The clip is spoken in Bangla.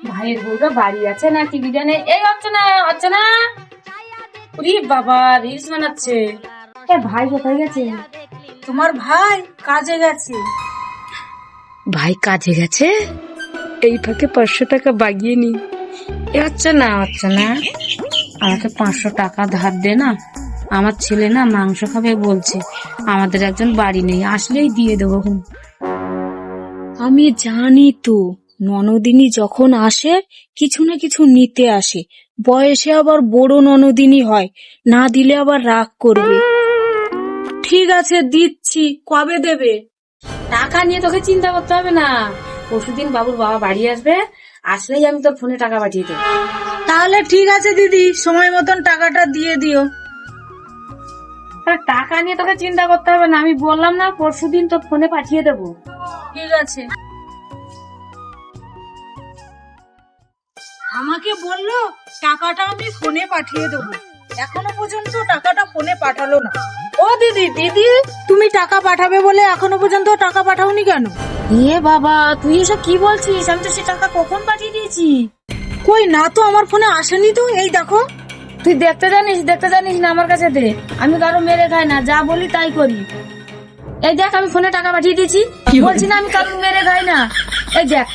ভাইয়ের বউটা বাড়ি আছে না টিভি জানে। এই হচ্ছে না হচ্ছে না, উরি বাবা রিলস বানাচ্ছে। ভাই কোথায় গেছে? তোমার ভাই কাজে গেছে। ভাই কাজে গেছে, এই ফাঁকে 500 টাকা বাগিয়ে নি। এ হচ্ছে না হচ্ছে না, আমাকে 500 টাকা ধার দে না, আমার ছেলে না মাংস খাবে বলছে, আমাদের একজন বাড়ি নেই, আসলেই দিয়ে দেবো। আমি জানি তো, ননদিনী যখন আসে কিছু না কিছু নিতে আসে, বয়সে আবার বড় ননদিনী হয়, না দিলে আবার রাগ করবে। ঠিক আছে দিচ্ছি, কবে দেবে? টাকা নিয়ে তোকে চিন্তা করতে হবে না, পরশুদিন বাবুর বাবা বাড়ি আসবে, আসলেই আমি তোর ফোনে টাকা পাঠিয়ে দেবো। তাহলে ঠিক আছে দিদি, সময় মতন টাকাটা দিয়ে দিও। টাকা নিয়ে তোকে চিন্তা করতে হবে না, আমি বললাম না পরশুদিন তোর ফোনে পাঠিয়ে দেবো। ঠিক আছে। আমাকে বললো টাকাটা আমি ফোনে পাঠিয়ে দেবো, এখনো পর্যন্ত টাকাটা ফোনে পাঠালো না। ও দিদি দিদি, তুমি টাকা পাঠাবে বলে এখনো পর্যন্ত টাকা পাঠাওনি কেন? এ বাবা তুই এসব কি বলছিস, আমি তো সে টাকা কখন পাঠিয়ে দিয়েছি। কই না তো, আমার ফোনে আসেনি তো, এই দেখো। তুই দেখতে জানিস না, আমার কাছে দে, আমি কারো মেরে খাই না, যা বলি তাই করি। এই দেখ আমি ফোনে টাকা পাঠিয়ে দিয়েছি, বলছি না আমি কারো মেরে খাই না, এই দেখ।